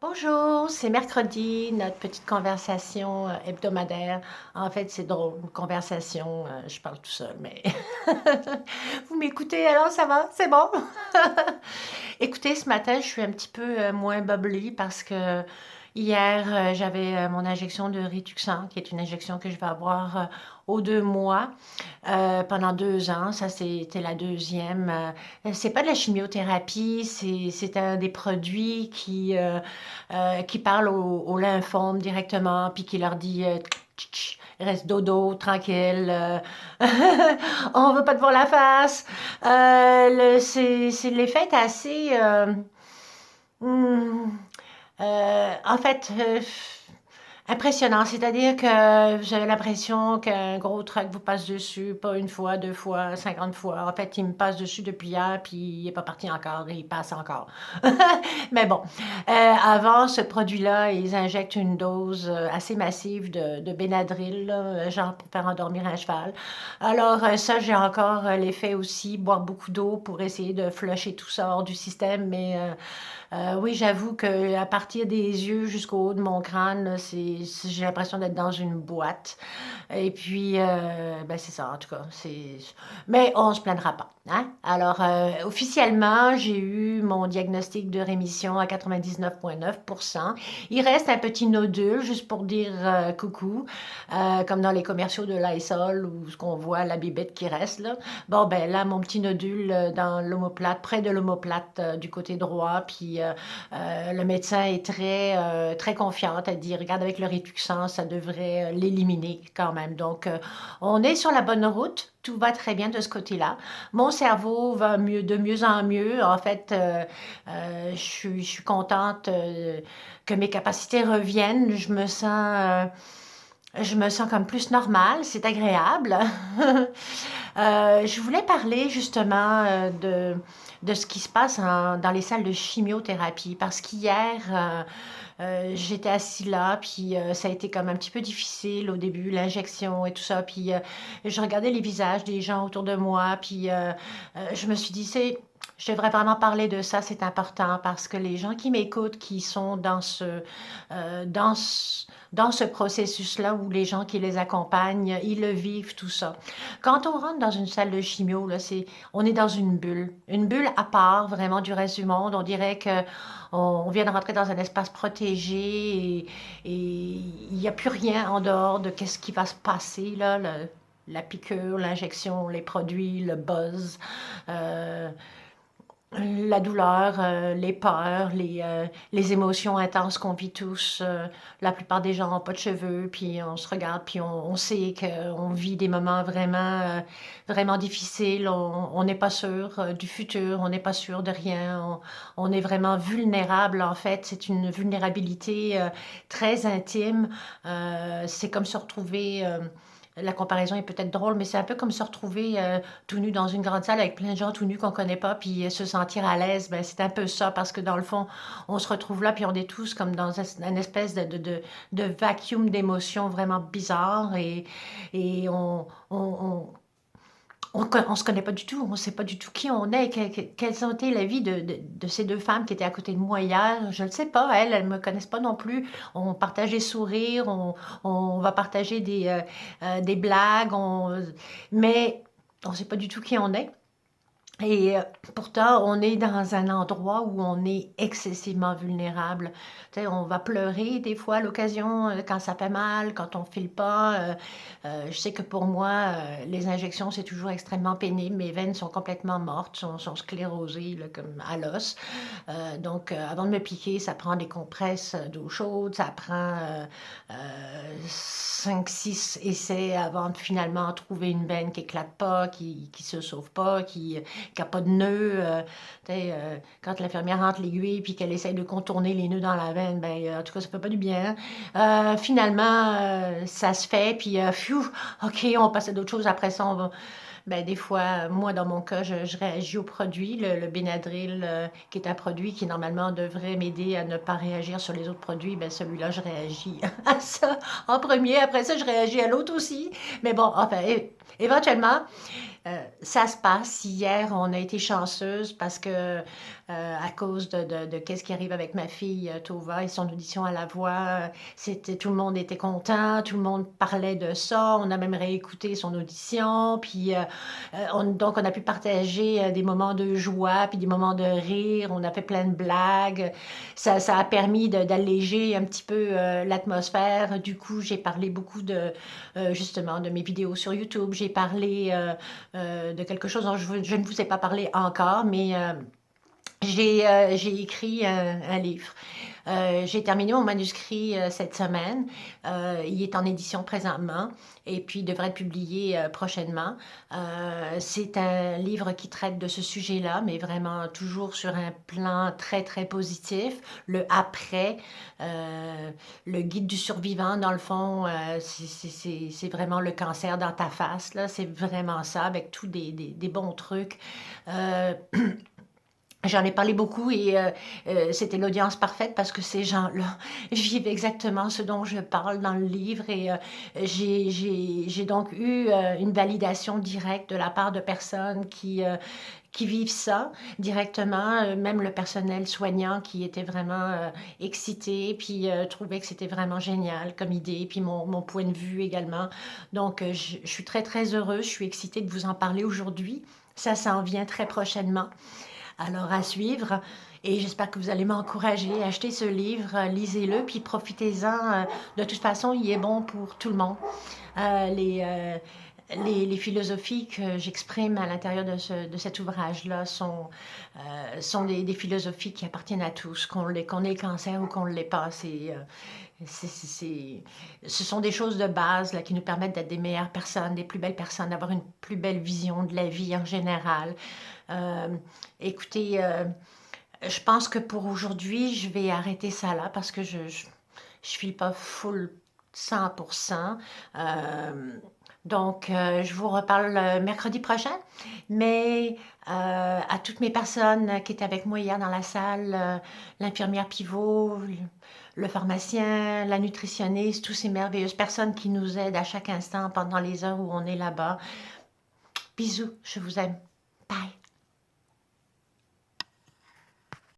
Bonjour, c'est mercredi, notre petite conversation hebdomadaire. En fait, c'est drôle, une conversation, je parle tout seul, mais vous m'écoutez, alors ça va, c'est bon. Écoutez, ce matin, je suis un petit peu moins bubbly parce que hier, j'avais mon injection de Rituxan, qui est une injection que je vais avoir aux 2 mois pendant 2 ans. Ça, c'était la deuxième. C'est pas de la chimiothérapie, c'est un des produits qui parle aux lymphomes directement, puis qui leur dit tch, tch, reste dodo, tranquille, on veut pas te voir la face. L'effet est assez. Hmm, en fait, impressionnant, c'est-à-dire que j'avais l'impression qu'un gros truck vous passe dessus, pas une fois, 2 fois, 50 fois. En fait, il me passe dessus depuis hier, puis il est pas parti encore, et il passe encore. Mais bon, avant ce produit-là, ils injectent une dose assez massive de Benadryl, là, genre pour faire endormir un cheval. Alors ça, j'ai encore l'effet aussi, boire beaucoup d'eau pour essayer de flusher tout ça hors du système, mais oui, j'avoue que à partir des yeux jusqu'au haut de mon crâne, là, j'ai l'impression d'être dans une boîte. Et puis, ben c'est ça, en tout cas. Mais on se plaindra pas. Hein? Alors, officiellement, j'ai eu mon diagnostic de rémission à 99,9%. Il reste un petit nodule, juste pour dire coucou, comme dans les commerciaux de Lysol, où ce qu'on voit la bibette qui reste, là. Bon, ben là, mon petit nodule dans l'omoplate, près de l'omoplate du côté droit, puis le médecin est très confiante. Elle dit, regarde, avec le Rituxan, ça devrait l'éliminer quand même. Donc, on est sur la bonne route. Tout va très bien de ce côté-là. Mon cerveau va mieux, de mieux en mieux. En fait, je suis contente que mes capacités reviennent. Je me sens comme plus normale, c'est agréable. Je voulais parler justement de ce qui se passe dans les salles de chimiothérapie parce qu'hier, j'étais assis là, puis ça a été comme un petit peu difficile au début, l'injection et tout ça, puis je regardais les visages des gens autour de moi, puis je me suis dit, je devrais vraiment parler de ça, c'est important parce que les gens qui m'écoutent, qui sont euh, dans ce, dans ce processus-là, où les gens qui les accompagnent, ils le vivent, tout ça. Quand on rentre dans une salle de chimio, là, on est dans une bulle à part vraiment du reste du monde. On dirait que on vient de rentrer dans un espace protégé et il n'y a plus rien en dehors de qu'est-ce qui va se passer là, la piqûre, l'injection, les produits, le buzz. Euh, la douleur, les peurs, les émotions intenses qu'on vit tous. La plupart des gens n'ont pas de cheveux, puis on se regarde, puis on sait qu'on vit des moments vraiment difficiles. On n'est pas sûr du futur, on n'est pas sûr de rien. On est vraiment vulnérable, en fait. C'est une vulnérabilité très intime. C'est comme se retrouver... la comparaison est peut-être drôle, mais c'est un peu comme se retrouver tout nu dans une grande salle avec plein de gens tout nus qu'on connaît pas, puis se sentir à l'aise. Ben, c'est un peu ça, parce que dans le fond, on se retrouve là, puis on est tous comme dans une espèce de vacuum d'émotions vraiment bizarre, et on se connaît pas du tout, on sait pas du tout qui on est, quelles ont été la vie de ces deux femmes qui étaient à côté de moi hier. Je ne sais pas, elles me connaissent pas non plus. On partage des sourires, on va partager des blagues, mais on sait pas du tout qui on est. Et pourtant, on est dans un endroit où on est excessivement vulnérable. Tu sais, on va pleurer des fois à l'occasion, quand ça fait mal, quand on file pas. Je sais que pour moi, les injections, c'est toujours extrêmement pénible. Mes veines sont complètement mortes, sont sclérosées là, comme à l'os. Donc, avant de me piquer, ça prend des compresses d'eau chaude, ça prend 5, 6 essais avant de finalement trouver une veine qui éclate pas, qui se sauve pas, qui a pas de nœud. Quand l'infirmière rentre l'aiguille puis qu'elle essaye de contourner les nœuds dans la veine, ben, en tout cas, ça fait pas du bien. Finalement, ça se fait, puis phew, OK, on passe à d'autres choses. Après ça, ben, des fois, moi, dans mon cas, je réagis au produit, le Benadryl, qui est un produit qui, normalement, devrait m'aider à ne pas réagir sur les autres produits. Ben, celui-là, je réagis à ça en premier. Après ça, je réagis à l'autre aussi. Mais bon, enfin, éventuellement, ça se passe. Hier, on a été chanceuse parce que à cause de qu'est-ce qui arrive avec ma fille Tova et son audition à la voix. Tout le monde était content, tout le monde parlait de ça. On a même réécouté son audition, puis donc on a pu partager des moments de joie, puis des moments de rire. On a fait plein de blagues. Ça a permis d'alléger un petit peu l'atmosphère. Du coup, j'ai parlé beaucoup justement de mes vidéos sur YouTube. J'ai parlé de quelque chose dont je ne vous ai pas parlé encore, mais j'ai écrit un livre. J'ai terminé mon manuscrit cette semaine. Il est en édition présentement et puis il devrait être publié prochainement. C'est un livre qui traite de ce sujet-là, mais vraiment toujours sur un plan très, très positif. Le après, le guide du survivant, dans le fond, c'est vraiment le cancer dans ta face, là. C'est vraiment ça, avec tous des bons trucs. Euh, J'en ai parlé beaucoup et c'était l'audience parfaite parce que ces gens-là vivent exactement ce dont je parle dans le livre et j'ai donc eu une validation directe de la part de personnes qui vivent ça directement, même le personnel soignant qui était vraiment excité, puis trouvait que c'était vraiment génial comme idée, puis mon point de vue également. Donc je suis très très heureuse, je suis excitée de vous en parler aujourd'hui. Ça s'en vient très prochainement. Alors à suivre et j'espère que vous allez m'encourager. Achetez ce livre, lisez-le, puis profitez-en. De toute façon, il est bon pour tout le monde. Euh, les, euh, les philosophies que j'exprime à l'intérieur de cet ouvrage-là sont des philosophies qui appartiennent à tous, qu'on ait le cancer ou qu'on ne l'ait pas. Ce sont des choses de base là, qui nous permettent d'être des meilleures personnes, des plus belles personnes, d'avoir une plus belle vision de la vie en général. Euh, Écoutez, je pense que pour aujourd'hui, je vais arrêter ça là parce que je file pas full 100%. Euh, donc, je vous reparle mercredi prochain. Mais à toutes mes personnes qui étaient avec moi hier dans la salle, l'infirmière pivot, le pharmacien, la nutritionniste, toutes ces merveilleuses personnes qui nous aident à chaque instant pendant les heures où on est là-bas. Bisous, je vous aime. Bye.